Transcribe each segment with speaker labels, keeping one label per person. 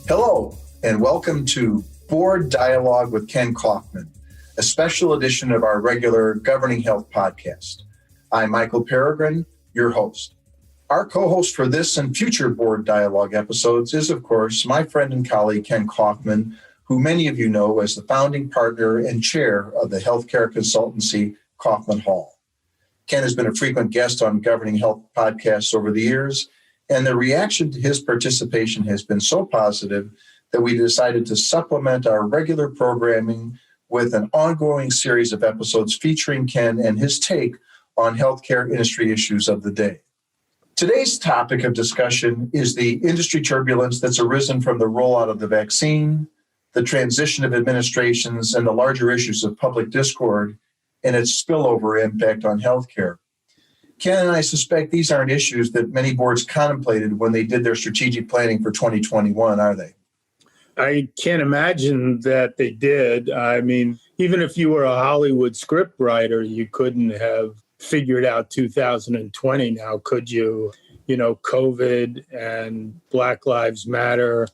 Speaker 1: Hello, and welcome to Board Dialogue with Ken Kaufman, a special edition of our regular Governing Health podcast. I'm Michael Peregrine, your host. Our co-host for this and future Board Dialogue episodes is, of course, my friend and colleague, Ken Kaufman, who many of you know as the founding partner and chair of the healthcare consultancy, Kaufman Hall. Ken has been a frequent guest on Governing Health podcasts over the years, and the reaction to his participation has been so positive that we decided to supplement our regular programming with an ongoing series of episodes featuring Ken and his take on healthcare industry issues of the day. Today's topic of discussion is the industry turbulence that's arisen from the rollout of the vaccine, the transition of administrations, and the larger issues of public discord and its spillover impact on healthcare. Ken and I suspect these aren't issues that many boards contemplated when they did their strategic planning for 2021, are they?
Speaker 2: I can't imagine that they did. I mean, even if you were a Hollywood script writer, you couldn't have figured out 2020 now, could you? You know, COVID and Black Lives Matter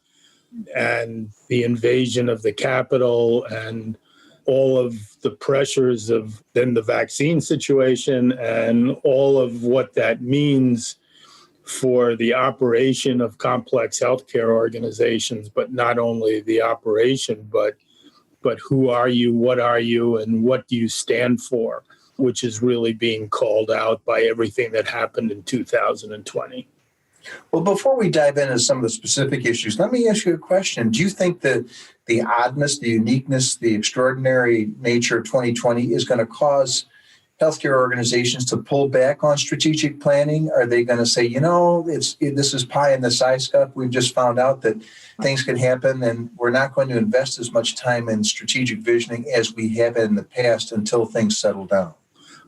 Speaker 2: and the invasion of the Capitol and all of the pressures of then the vaccine situation and all of what that means for the operation of complex healthcare organizations, but not only the operation, but who are you, what are you, and what do you stand for, which is really being called out by everything that happened in 2020.
Speaker 1: Well, before we dive into some of the specific issues, let me ask you a question. Do you think that the oddness, the uniqueness, the extraordinary nature of 2020 is going to cause healthcare organizations to pull back on strategic planning? Are they going to say, this is pie in the sky stuff. We've just found out that things can happen and we're not going to invest as much time in strategic visioning as we have in the past until things settle down?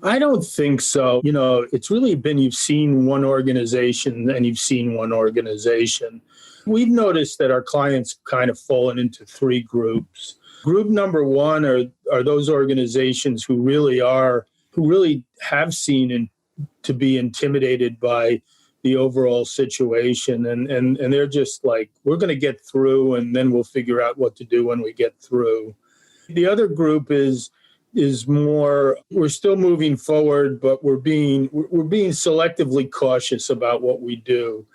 Speaker 2: I don't think so. It's really been you've seen one organization and you've seen one organization. We've noticed that our clients kind of fallen into three groups. Group number one are those organizations who really have seen to be intimidated by the overall situation. And they're just like, we're going to get through and then we'll figure out what to do when we get through. The other group is more, we're still moving forward, but we're being selectively cautious about what we do.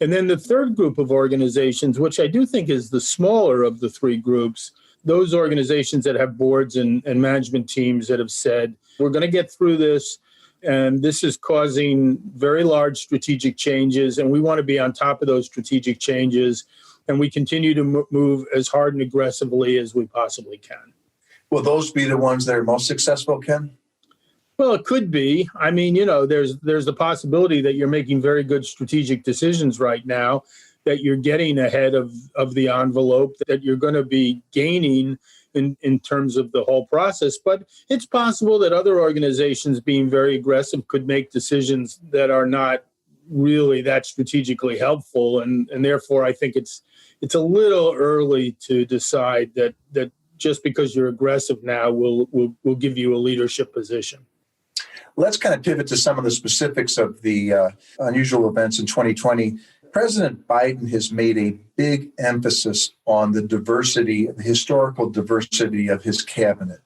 Speaker 2: And then the third group of organizations, which I do think is the smaller of the three groups, those organizations that have boards and management teams that have said, we're going to get through this, and this is causing very large strategic changes, and we want to be on top of those strategic changes, and we continue to move as hard and aggressively as we possibly can.
Speaker 1: Will those be the ones that are most successful, Ken?
Speaker 2: Well, it could be. I mean, there's the possibility that you're making very good strategic decisions right now, that you're getting ahead of the envelope, that you're going to be gaining in terms of the whole process. But it's possible that other organizations being very aggressive could make decisions that are not really that strategically helpful. And therefore, I think it's a little early to decide that just because you're aggressive now will give you a leadership position.
Speaker 1: Let's kind of pivot to some of the specifics of the unusual events in 2020. President Biden has made a big emphasis on the historical diversity of his cabinet.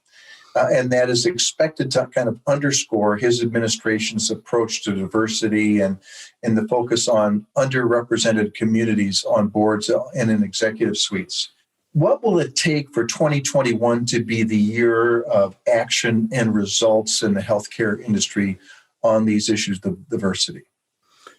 Speaker 1: And that is expected to kind of underscore his administration's approach to diversity and the focus on underrepresented communities on boards and in executive suites. What will it take for 2021 to be the year of action and results in the healthcare industry on these issues of diversity?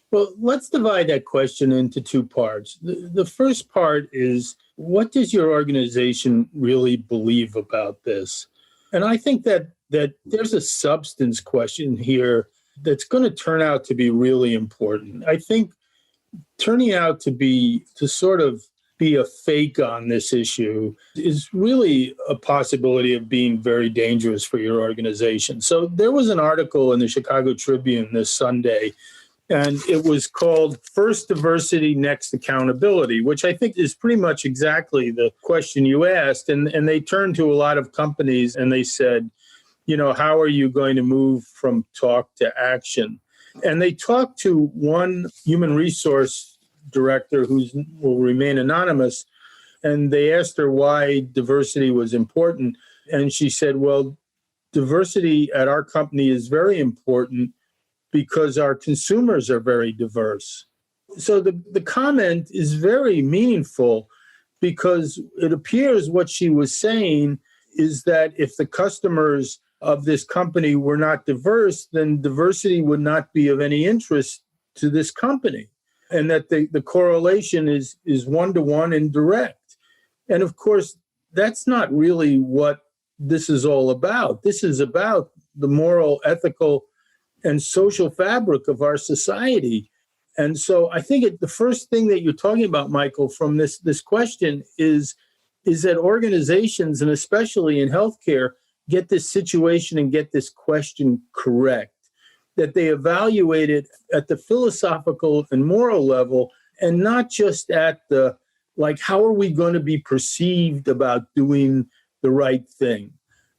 Speaker 2: Well, let's divide that question into two parts. The first part is, what does your organization really believe about this? And I think that there's a substance question here that's going to turn out to be really important. I think turning out to sort of be a fake on this issue is really a possibility of being very dangerous for your organization. So there was an article in the Chicago Tribune this Sunday, and it was called First Diversity, Next Accountability, which I think is pretty much exactly the question you asked. And they turned to a lot of companies and they said, how are you going to move from talk to action? And they talked to one human resource director who will remain anonymous, And they asked her why diversity was important. And she said, well, diversity at our company is very important because our consumers are very diverse. So the comment is very meaningful because it appears what she was saying is that if the customers of this company were not diverse, then diversity would not be of any interest to this company. And that the correlation is one-to-one and direct. And of course, that's not really what this is all about. This is about the moral, ethical, and social fabric of our society. And so I think the first thing that you're talking about, Michael, from this question is that organizations, and especially in healthcare, get this situation and get this question correct, that they evaluate it at the philosophical and moral level and not just at the, like, how are we going to be perceived about doing the right thing?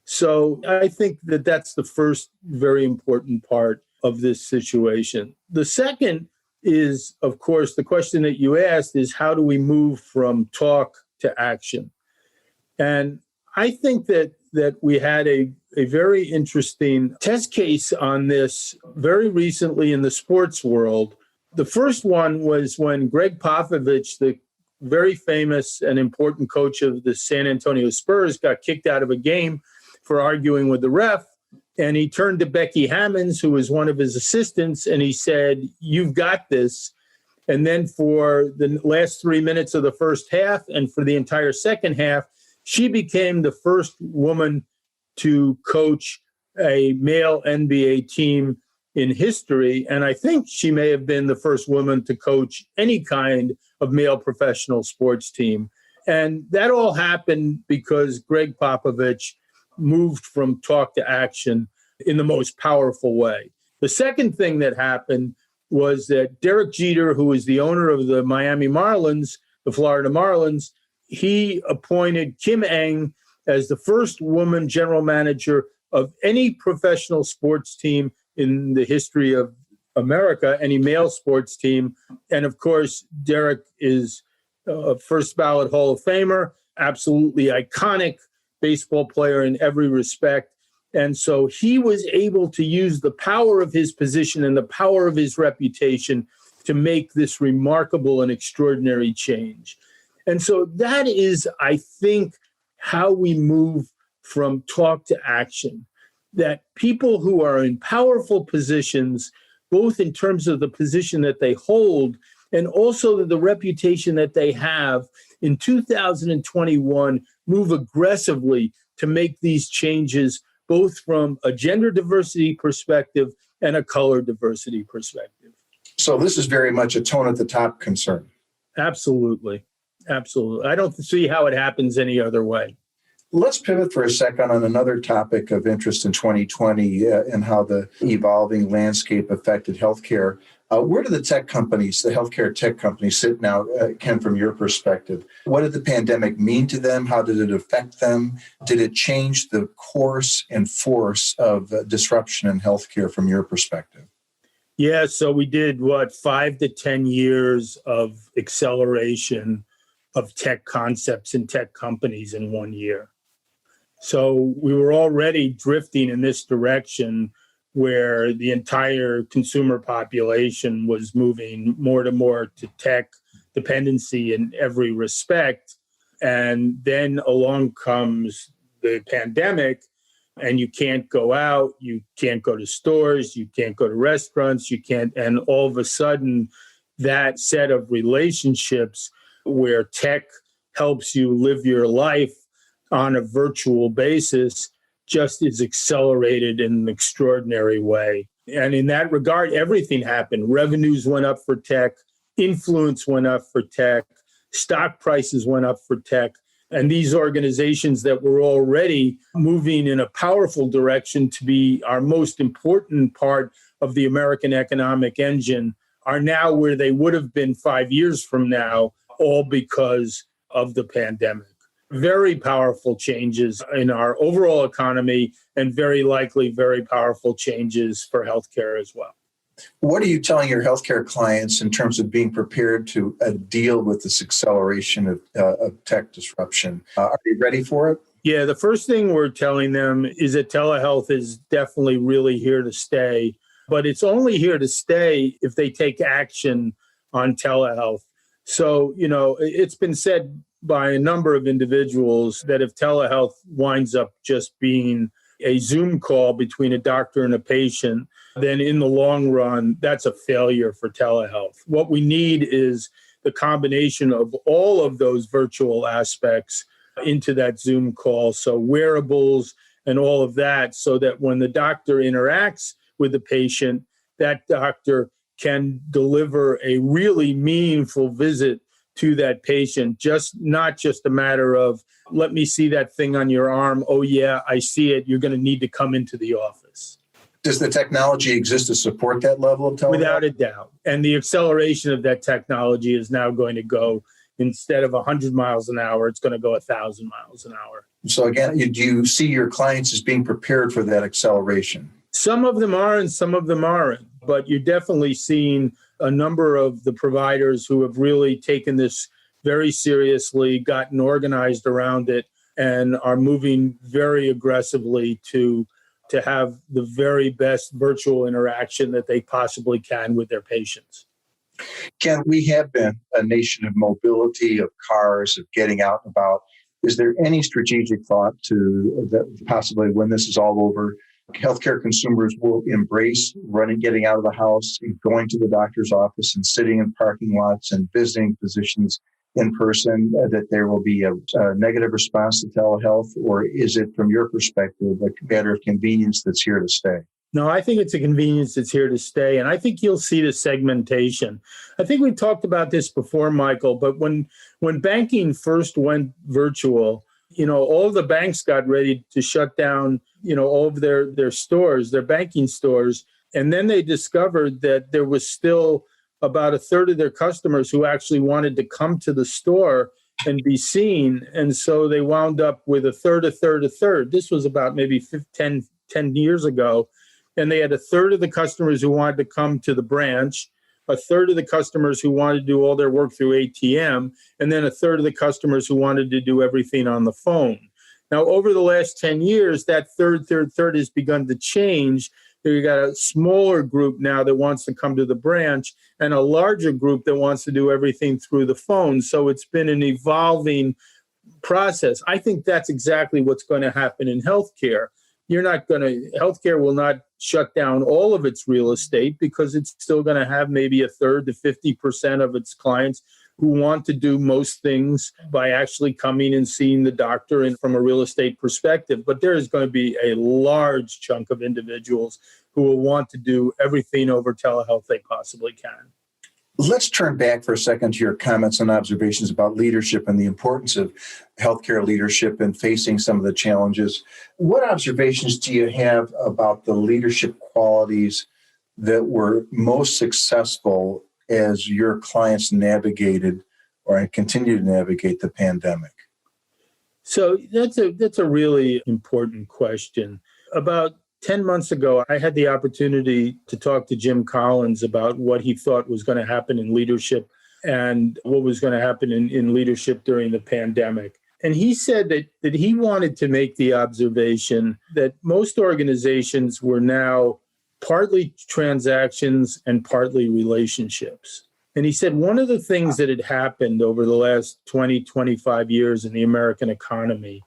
Speaker 2: So I think that that's the first very important part of this situation. The second is, of course, the question that you asked is how do we move from talk to action? And I think that we had a very interesting test case on this very recently in the sports world. The first one was when Greg Popovich, the very famous and important coach of the San Antonio Spurs, got kicked out of a game for arguing with the ref. And he turned to Becky Hammonds, who was one of his assistants, and he said, "You've got this." And then for the last 3 minutes of the first half and for the entire second half, she became the first woman to coach a male NBA team in history. And I think she may have been the first woman to coach any kind of male professional sports team. And that all happened because Greg Popovich moved from talk to action in the most powerful way. The second thing that happened was that Derek Jeter, who is the owner of the Miami Marlins, the Florida Marlins, he appointed Kim Eng as the first woman general manager of any professional sports team in the history of America, any male sports team. And of course, Derek is a first ballot Hall of Famer, absolutely iconic baseball player in every respect. And so he was able to use the power of his position and the power of his reputation to make this remarkable and extraordinary change. And so that is, I think, how we move from talk to action, that people who are in powerful positions, both in terms of the position that they hold and also the reputation that they have in 2021, move aggressively to make these changes, both from a gender diversity perspective and a color diversity perspective.
Speaker 1: So this is very much a tone at the top concern.
Speaker 2: Absolutely. Absolutely. I don't see how it happens any other way.
Speaker 1: Let's pivot for a second on another topic of interest in 2020 and how the evolving landscape affected healthcare. Where do the tech companies, the healthcare tech companies, sit now, Ken, from your perspective? What did the pandemic mean to them? How did it affect them? Did it change the course and force of disruption in healthcare from your perspective?
Speaker 2: Yeah, so we did, 5 to 10 years of acceleration of tech concepts and tech companies in 1 year. So we were already drifting in this direction where the entire consumer population was moving more to tech dependency in every respect. And then along comes the pandemic, and you can't go out, you can't go to stores, you can't go to restaurants, and all of a sudden that set of relationships where tech helps you live your life on a virtual basis just is accelerated in an extraordinary way. And in that regard, everything happened. Revenues went up for tech, influence went up for tech, stock prices went up for tech. And these organizations that were already moving in a powerful direction to be our most important part of the American economic engine are now where they would have been 5 years from now, all because of the pandemic. Very powerful changes in our overall economy and very likely very powerful changes for healthcare as well.
Speaker 1: What are you telling your healthcare clients in terms of being prepared to deal with this acceleration of tech disruption? Are you ready for it?
Speaker 2: Yeah, the first thing we're telling them is that telehealth is definitely really here to stay, but it's only here to stay if they take action on telehealth. So, it's been said by a number of individuals that if telehealth winds up just being a Zoom call between a doctor and a patient, then in the long run, that's a failure for telehealth. What we need is the combination of all of those virtual aspects into that Zoom call. So wearables and all of that, so that when the doctor interacts with the patient, that doctor can deliver a really meaningful visit to that patient, not just a matter of, let me see that thing on your arm. Oh, yeah, I see it. You're going to need to come into the office.
Speaker 1: Does the technology exist to support that level of telehealth?
Speaker 2: Without a doubt. And the acceleration of that technology is now going to go, instead of 100 miles an hour, it's going to go 1,000 miles an hour.
Speaker 1: So again, do you see your clients as being prepared for that acceleration?
Speaker 2: Some of them are and some of them aren't. But you're definitely seeing a number of the providers who have really taken this very seriously, gotten organized around it, and are moving very aggressively to have the very best virtual interaction that they possibly can with their patients.
Speaker 1: Ken, we have been a nation of mobility, of cars, of getting out and about. Is there any strategic thought to that possibly when this is all over, healthcare consumers will embrace getting out of the house, and going to the doctor's office and sitting in parking lots and visiting physicians in person, that there will be a negative response to telehealth? Or is it, from your perspective, a matter of convenience that's here to stay?
Speaker 2: No, I think it's a convenience that's here to stay. And I think you'll see the segmentation. I think we talked about this before, Michael, but when banking first went virtual, all the banks got ready to shut down, all of their stores, their banking stores. And then they discovered that there was still about a third of their customers who actually wanted to come to the store and be seen. And so they wound up with a third. This was about maybe 10 years ago. And they had a third of the customers who wanted to come to the branch, a third of the customers who wanted to do all their work through ATM, and then a third of the customers who wanted to do everything on the phone. Now, over the last 10 years, that third has begun to change. You got a smaller group now that wants to come to the branch and a larger group that wants to do everything through the phone. So it's been an evolving process. I think that's exactly what's going to happen in healthcare. Healthcare will not shut down all of its real estate, because it's still going to have maybe a third to 50% of its clients who want to do most things by actually coming and seeing the doctor and from a real estate perspective. But there is going to be a large chunk of individuals who will want to do everything over telehealth they possibly can.
Speaker 1: Let's turn back for a second to your comments and observations about leadership and the importance of healthcare leadership and facing some of the challenges. What observations do you have about the leadership qualities that were most successful as your clients navigated or continue to navigate the pandemic?
Speaker 2: So that's a really important question. About 10 months ago, I had the opportunity to talk to Jim Collins about what he thought was going to happen in leadership and what was going to happen in leadership during the pandemic. And he said that he wanted to make the observation that most organizations were now partly transactions and partly relationships. And he said one of the things that had happened over the last 20, 25 years in the American economy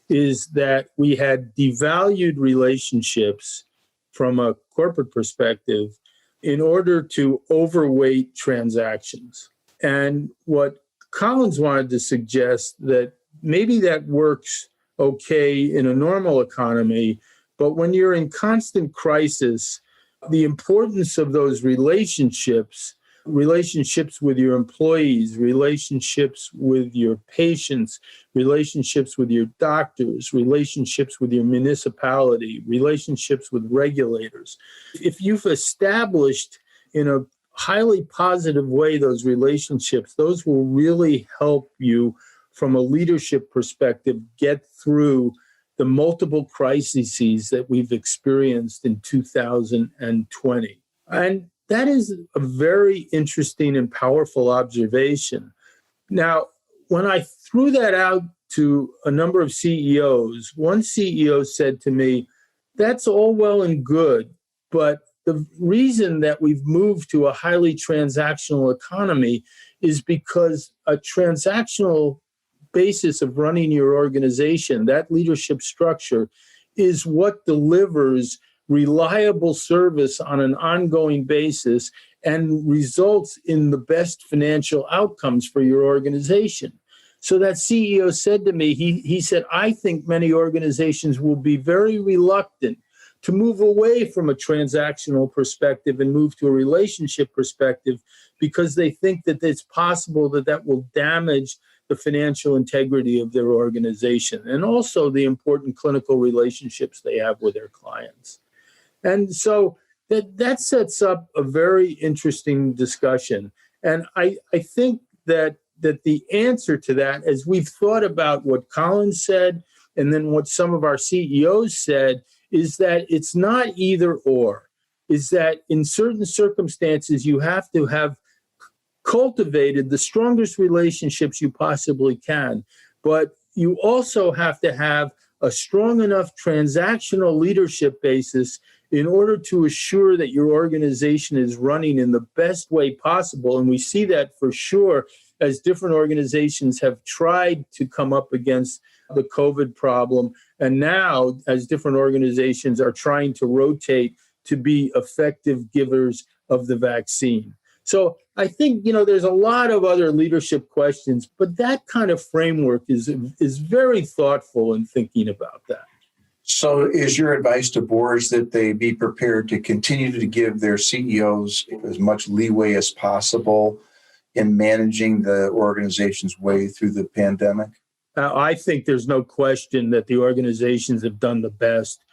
Speaker 2: is that we had devalued relationships from a corporate perspective in order to overweight transactions. And what Collins wanted to suggest that maybe that works okay in a normal economy, but when you're in constant crisis, the importance of those relationships with your employees, relationships with your patients, relationships with your doctors, relationships with your municipality, relationships with regulators. If you've established in a highly positive way those relationships, those will really help you from a leadership perspective get through the multiple crises that we've experienced in 2020. And that is a very interesting and powerful observation. Now, when I threw that out to a number of CEOs, one CEO said to me, that's all well and good, but the reason that we've moved to a highly transactional economy is because a transactional basis of running your organization, that leadership structure, is what delivers reliable service on an ongoing basis and results in the best financial outcomes for your organization. So that CEO said to me, he said, I think many organizations will be very reluctant to move away from a transactional perspective and move to a relationship perspective because they think that it's possible that that will damage the financial integrity of their organization and also the important clinical relationships they have with their clients. And so that sets up a very interesting discussion. And I think that the answer to that, as we've thought about what Colin said and then what some of our CEOs said, is that it's not either or, is that in certain circumstances, you have to have cultivated the strongest relationships you possibly can, but you also have to have a strong enough transactional leadership basis in order to assure that your organization is running in the best way possible. And we see that for sure as different organizations have tried to come up against the COVID problem. And now, as different organizations are trying to rotate to be effective givers of the vaccine. So I think, there's a lot of other leadership questions, but that kind of framework is very thoughtful in thinking about that.
Speaker 1: So is your advice to boards that they be prepared to continue to give their CEOs as much leeway as possible in managing the organization's way through the pandemic?
Speaker 2: I think there's no question that the organizations have done the best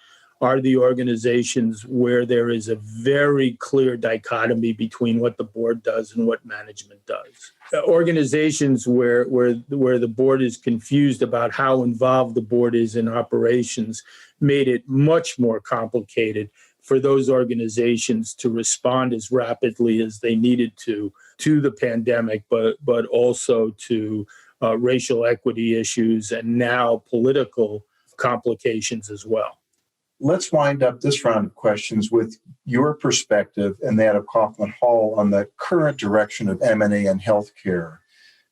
Speaker 2: are the organizations where there is a very clear dichotomy between what the board does and what management does. Organizations where the board is confused about how involved the board is in operations made it much more complicated for those organizations to respond as rapidly as they needed to the pandemic, but also to racial equity issues and now political complications as well.
Speaker 1: Let's wind up this round of questions with your perspective and that of Kaufman Hall on the current direction of M&A in healthcare,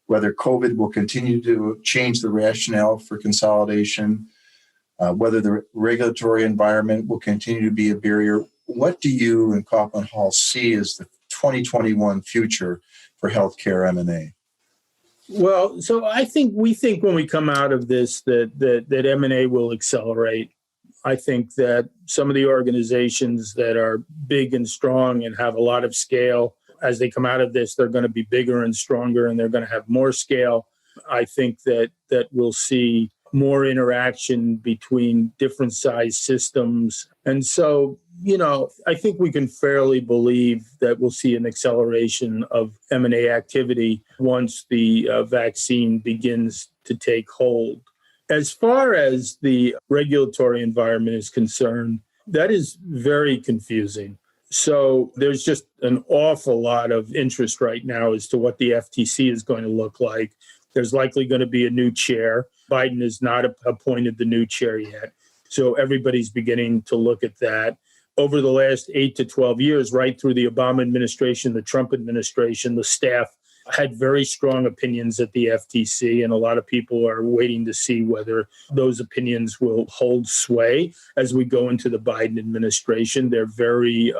Speaker 1: whether COVID will continue to change the rationale for consolidation, whether the regulatory environment will continue to be a barrier. What do you and Kaufman Hall see as the 2021 future for healthcare M&A?
Speaker 2: Well, so we think when we come out of this that M&A will accelerate. I think that some of the organizations that are big and strong and have a lot of scale, as they come out of this, they're going to be bigger and stronger and they're going to have more scale. I think that we'll see more interaction between different size systems. And so, I think we can fairly believe that we'll see an acceleration of M&A activity once the vaccine begins to take hold. As far as the regulatory environment is concerned, that is very confusing. So there's just an awful lot of interest right now as to what the FTC is going to look like. There's likely going to be a new chair. Biden has not appointed the new chair yet. So everybody's beginning to look at that. Over the last 8 to 12 years, right through the Obama administration, the Trump administration, the staff had very strong opinions at the FTC, and a lot of people are waiting to see whether those opinions will hold sway as we go into the Biden administration. They're very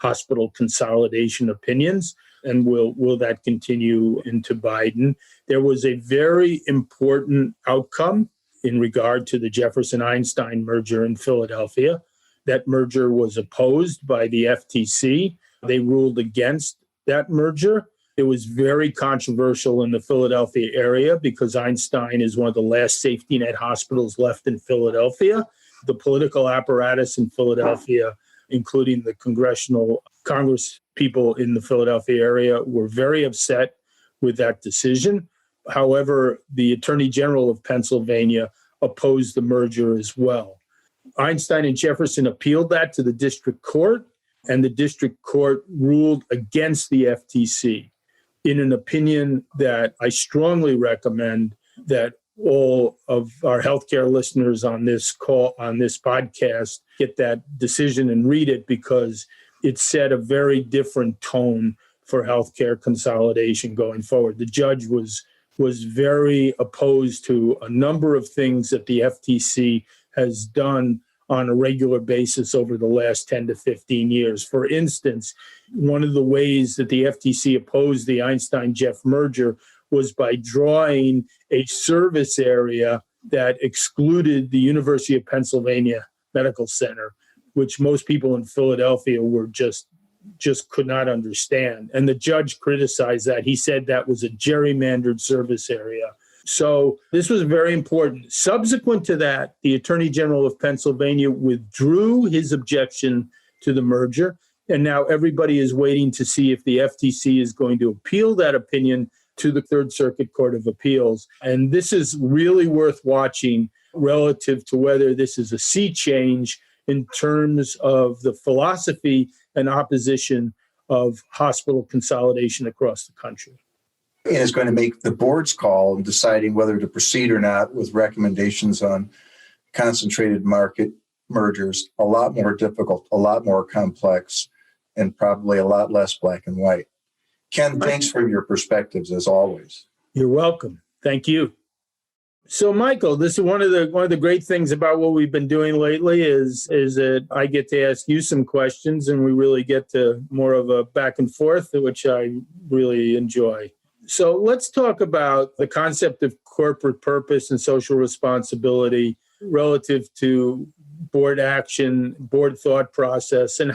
Speaker 2: hospital consolidation opinions, and will that continue into Biden? There was a very important outcome in regard to the Jefferson-Einstein merger in Philadelphia. That merger was opposed by the FTC. They ruled against that merger. It was very controversial in the Philadelphia area because Einstein is one of the last safety net hospitals left in Philadelphia. The political apparatus in Philadelphia, including the Congress people in the Philadelphia area, were very upset with that decision. However, the Attorney General of Pennsylvania opposed the merger as well. Einstein and Jefferson appealed that to the district court. and the district court ruled against the FTC in an opinion that I strongly recommend that all of our healthcare listeners on this podcast, get that decision and read it, because it set a very different tone for healthcare consolidation going forward. The judge was very opposed to a number of things that the FTC has done on a regular basis over the last 10 to 15 years. For instance, one of the ways that the FTC opposed the Einstein-Jeff merger was by drawing a service area that excluded the University of Pennsylvania Medical Center, which most people in Philadelphia were just could not understand. And the judge criticized that. He said that was a gerrymandered service area. So this was very important. Subsequent to that, the Attorney General of Pennsylvania withdrew his objection to the merger. And now everybody is waiting to see if the FTC is going to appeal that opinion to the Third Circuit Court of Appeals. And this is really worth watching relative to whether this is a sea change in terms of the philosophy and opposition of hospital consolidation across the country.
Speaker 1: And it's going to make the board's call in deciding whether to proceed or not with recommendations on concentrated market mergers a lot more difficult, a lot more complex, and probably a lot less black and white. Ken, thanks for your perspectives as always.
Speaker 2: You're welcome. Thank you. So, Michael, this is one of the great things about what we've been doing lately is that I get to ask you some questions, and we really get to more of a back and forth, which I really enjoy. So let's talk about the concept of corporate purpose and social responsibility relative to board action, board thought process, and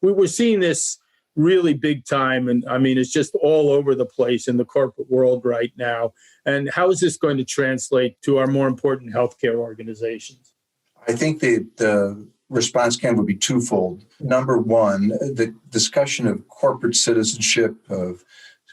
Speaker 2: we were seeing this really big time. And I mean, it's just all over the place in the corporate world right now. And how is this going to translate to our more important healthcare organizations?
Speaker 1: I think the response, Ken, would be twofold. Number one, the discussion of corporate citizenship, of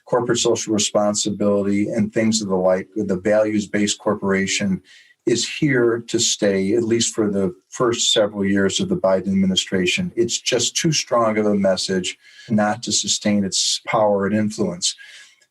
Speaker 1: corporate social responsibility, and things of the like, the values-based corporation is here to stay, at least for the first several years of the Biden administration. It's just too strong of a message not to sustain its power and influence.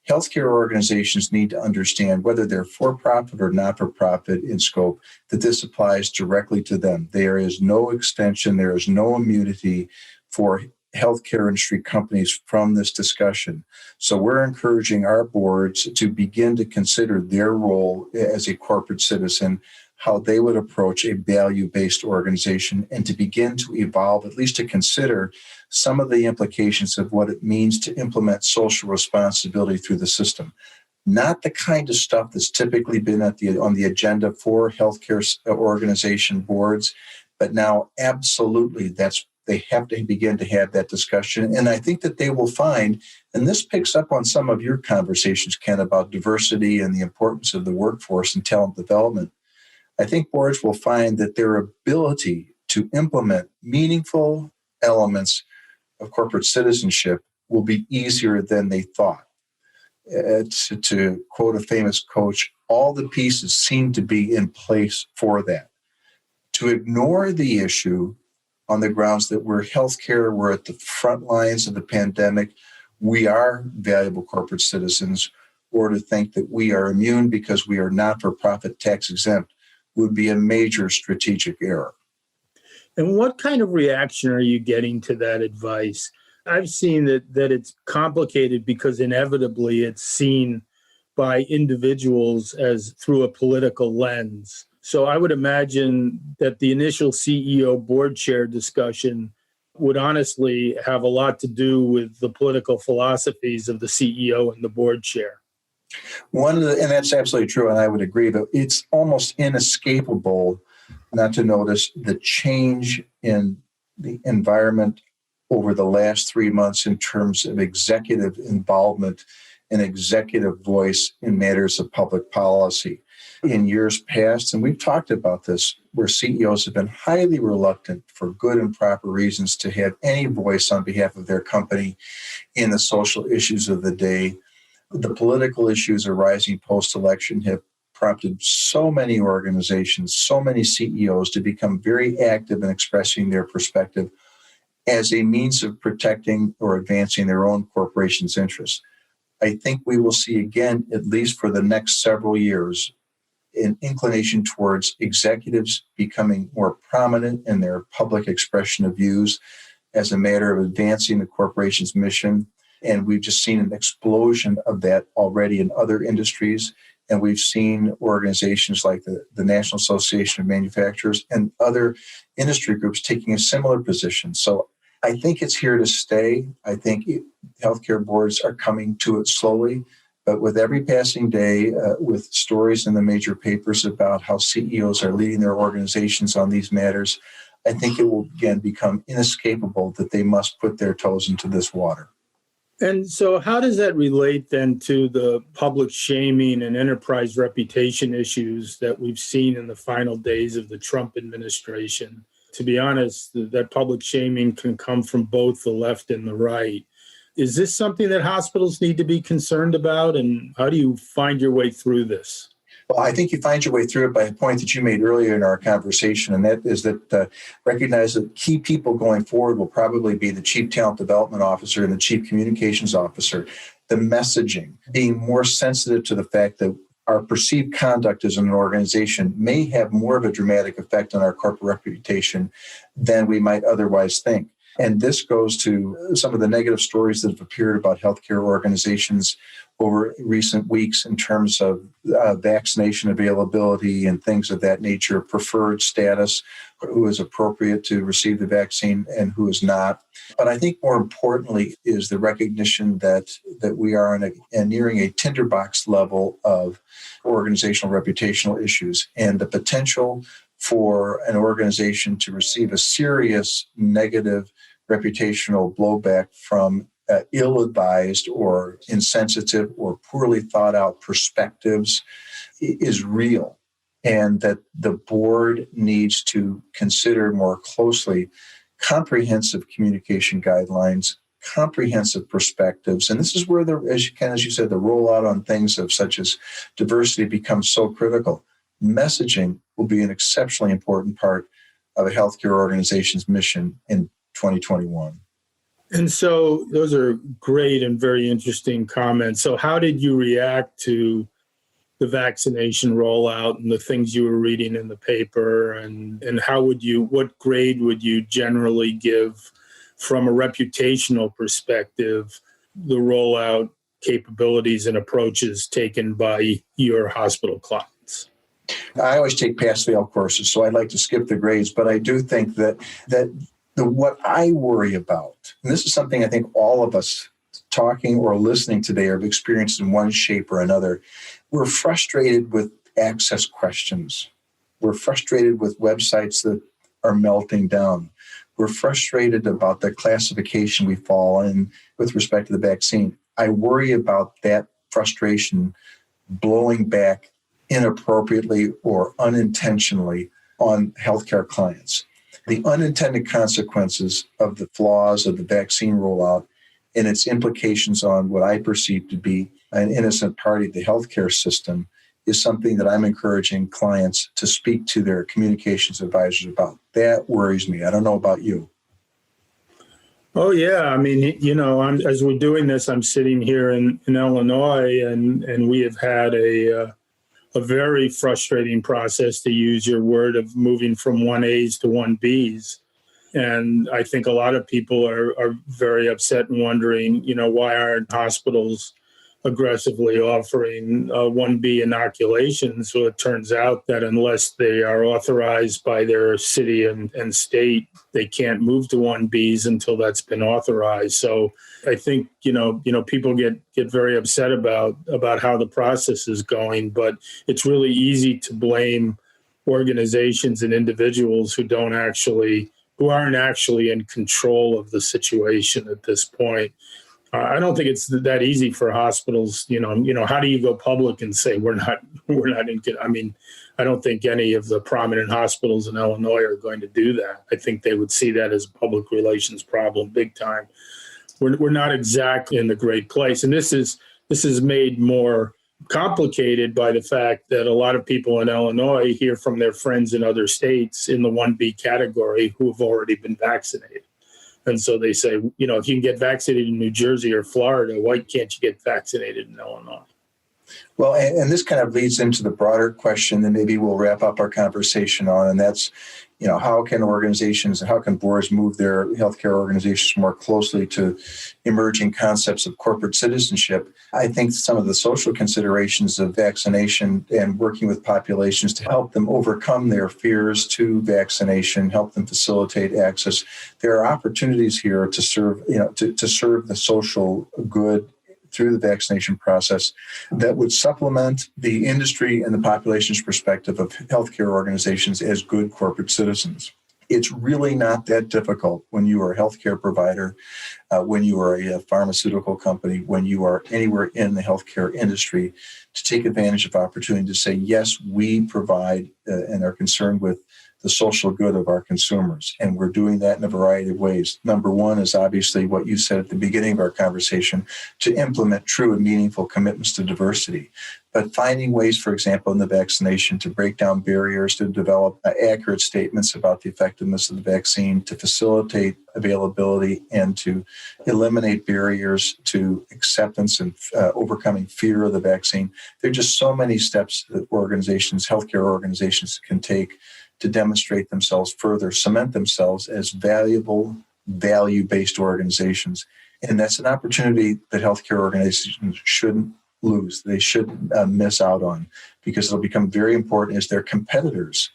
Speaker 1: Healthcare organizations need to understand, whether they're for-profit or not-for-profit in scope, that this applies directly to them. There is no extension, there is no immunity for healthcare industry companies from this discussion. So we're encouraging our boards to begin to consider their role as a corporate citizen, how they would approach a value-based organization, and to begin to evolve, at least to consider some of the implications of what it means to implement social responsibility through the system. Not the kind of stuff that's typically been on the agenda for healthcare organization boards, but now absolutely they have to begin to have that discussion. And I think that they will find, and this picks up on some of your conversations, Ken, about diversity and the importance of the workforce and talent development. I think boards will find that their ability to implement meaningful elements of corporate citizenship will be easier than they thought. To quote a famous coach, all the pieces seem to be in place for that. To ignore the issue on the grounds that we're healthcare, we're at the front lines of the pandemic, we are valuable corporate citizens, or to think that we are immune because we are not-for-profit tax exempt would be a major strategic error.
Speaker 2: And what kind of reaction are you getting to that advice? I've seen that it's complicated because inevitably it's seen by individuals as through a political lens. So I would imagine that the initial CEO board chair discussion would honestly have a lot to do with the political philosophies of the CEO and the board chair.
Speaker 1: And that's absolutely true, and I would agree, but it's almost inescapable not to notice the change in the environment over the last 3 months in terms of executive involvement and executive voice in matters of public policy. In years past, and we've talked about this, where CEOs have been highly reluctant for good and proper reasons to have any voice on behalf of their company in the social issues of the day. The political issues arising post-election have prompted so many organizations, so many CEOs to become very active in expressing their perspective. as a means of protecting or advancing their own corporation's interests. I think we will see again, at least for the next several years, an inclination towards executives becoming more prominent in their public expression of views as a matter of advancing the corporation's mission. And we've just seen an explosion of that already in other industries. And we've seen organizations like the National Association of Manufacturers and other industry groups taking a similar position. So I think it's here to stay. I think healthcare boards are coming to it slowly. But with every passing day, with stories in the major papers about how CEOs are leading their organizations on these matters, I think it will again become inescapable that they must put their toes into this water.
Speaker 2: And so how does that relate then to the public shaming and enterprise reputation issues that we've seen in the final days of the Trump administration? To be honest, that public shaming can come from both the left and the right. Is this something that hospitals need to be concerned about? And how do you find your way through this?
Speaker 1: Well, I think you find your way through it by a point that you made earlier in our conversation, and that is that recognize that key people going forward will probably be the Chief Talent Development Officer and the Chief Communications Officer. The messaging, being more sensitive to the fact that our perceived conduct as an organization may have more of a dramatic effect on our corporate reputation than we might otherwise think. And this goes to some of the negative stories that have appeared about healthcare organizations over recent weeks in terms of vaccination availability and things of that nature, preferred status, who is appropriate to receive the vaccine and who is not. But I think more importantly is the recognition that we are nearing a tinderbox level of organizational reputational issues, and the potential for an organization to receive a serious negative reputational blowback from ill-advised or insensitive or poorly thought out perspectives is real, and that the board needs to consider more closely comprehensive communication guidelines, comprehensive perspectives. And this is where, as you said, the rollout on things of such as diversity becomes so critical. Messaging will be an exceptionally important part of a healthcare organization's mission in 2021.
Speaker 2: And so those are great and very interesting comments. So how did you react to the vaccination rollout and the things you were reading in the paper? And what grade would you generally give from a reputational perspective, the rollout capabilities and approaches taken by your hospital clients?
Speaker 1: I always take pass-fail courses, so I'd like to skip the grades, but I do think that what I worry about, and this is something I think all of us talking or listening today have experienced in one shape or another, we're frustrated with access questions. We're frustrated with websites that are melting down. We're frustrated about the classification we fall in with respect to the vaccine. I worry about that frustration blowing back inappropriately or unintentionally on healthcare clients. The unintended consequences of the flaws of the vaccine rollout and its implications on what I perceive to be an innocent party, the healthcare system, is something that I'm encouraging clients to speak to their communications advisors about. That worries me. I don't know about you.
Speaker 2: Oh, yeah. I mean, as we're doing this, I'm sitting here in Illinois, and we have had a very frustrating process, to use your word, of moving from 1As to 1Bs. And I think a lot of people are very upset and wondering, why aren't hospitals aggressively offering 1B inoculations? So it turns out that unless they are authorized by their city and state, they can't move to 1Bs until that's been authorized. So I think, people get very upset about how the process is going, but it's really easy to blame organizations and individuals who aren't actually in control of the situation at this point. I don't think it's that easy for hospitals. How do you go public and say we're not in? I mean, I don't think any of the prominent hospitals in Illinois are going to do that. I think they would see that as a public relations problem, big time. We're not exactly in the great place, and this is made more complicated by the fact that a lot of people in Illinois hear from their friends in other states in the 1B category who have already been vaccinated. And so they say, if you can get vaccinated in New Jersey or Florida, why can't you get vaccinated in Illinois?
Speaker 1: Well, and this kind of leads into the broader question that maybe we'll wrap up our conversation on, and that's, how can organizations and how can boards move their healthcare organizations more closely to emerging concepts of corporate citizenship? I think some of the social considerations of vaccination and working with populations to help them overcome their fears to vaccination, help them facilitate access. There are opportunities here to serve, to serve the social good through the vaccination process that would supplement the industry and the population's perspective of healthcare organizations as good corporate citizens. It's really not that difficult when you are a healthcare provider, when you are a pharmaceutical company, when you are anywhere in the healthcare industry, to take advantage of opportunity to say, yes, we provide and are concerned with the social good of our consumers. And we're doing that in a variety of ways. Number one is obviously what you said at the beginning of our conversation, to implement true and meaningful commitments to diversity. But finding ways, for example, in the vaccination to break down barriers, to develop accurate statements about the effectiveness of the vaccine, to facilitate availability and to eliminate barriers to acceptance and overcoming fear of the vaccine. There are just so many steps that organizations, healthcare organizations can take to demonstrate themselves further, cement themselves as valuable, value-based organizations. And that's an opportunity that healthcare organizations shouldn't lose. They shouldn't miss out on, because it'll become very important as their competitors.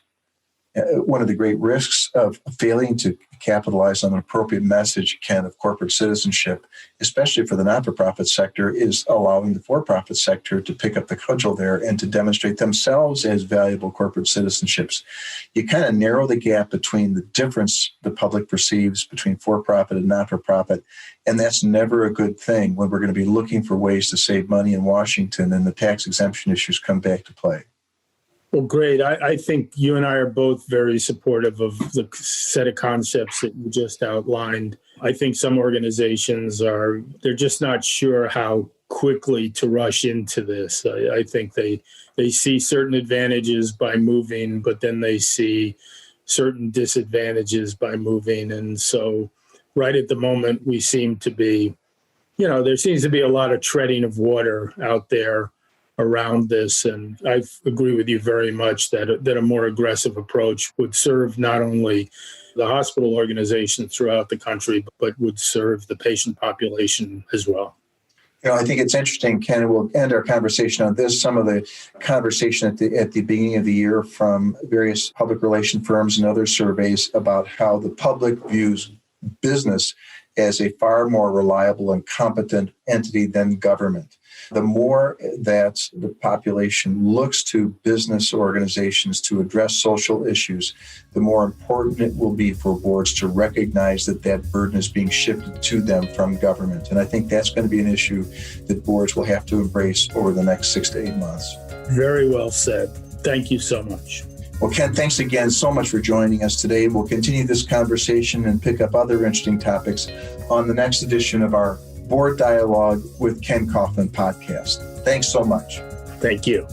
Speaker 1: One of the great risks of failing to capitalize on an appropriate message, Ken, of corporate citizenship, especially for the not-for-profit sector, is allowing the for-profit sector to pick up the cudgel there and to demonstrate themselves as valuable corporate citizenships. You kind of narrow the gap between the difference the public perceives between for-profit and not-for-profit, and that's never a good thing when we're going to be looking for ways to save money in Washington and the tax exemption issues come back to play.
Speaker 2: Well, great. I think you and I are both very supportive of the set of concepts that you just outlined. I think some organizations they're just not sure how quickly to rush into this. I think they see certain advantages by moving, but then they see certain disadvantages by moving. And so right at the moment, we seem to be, there seems to be a lot of treading of water out there around this. And I agree with you very much that a more aggressive approach would serve not only the hospital organizations throughout the country, but would serve the patient population as well.
Speaker 1: I think it's interesting, Ken, and we'll end our conversation on this. Some of the conversation at the beginning of the year from various public relation firms and other surveys about how the public views business as a far more reliable and competent entity than government. The more that the population looks to business organizations to address social issues, the more important it will be for boards to recognize that that burden is being shifted to them from government. And I think that's going to be an issue that boards will have to embrace over the next 6 to 8 months.
Speaker 2: Very well said. Thank you so much.
Speaker 1: Well, Ken, thanks again so much for joining us today. We'll continue this conversation and pick up other interesting topics on the next edition of our Board Dialogue with Ken Kaufman podcast. Thanks so much.
Speaker 2: Thank you.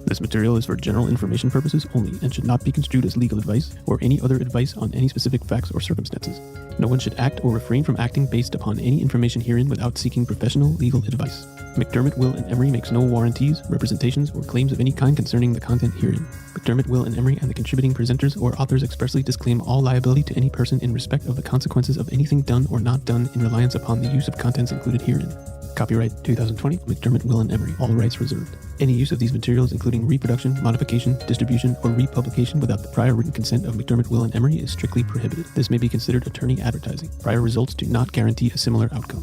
Speaker 3: This material is for general information purposes only and should not be construed as legal advice or any other advice on any specific facts or circumstances. No one should act or refrain from acting based upon any information herein without seeking professional legal advice. McDermott, Will & Emery makes no warranties, representations, or claims of any kind concerning the content herein. McDermott, Will & Emery and the contributing presenters or authors expressly disclaim all liability to any person in respect of the consequences of anything done or not done in reliance upon the use of contents included herein. Copyright 2020, McDermott, Will & Emery, all rights reserved. Any use of these materials, including reproduction, modification, distribution, or republication without the prior written consent of McDermott, Will & Emery is strictly prohibited. This may be considered attorney advertising. Prior results do not guarantee a similar outcome.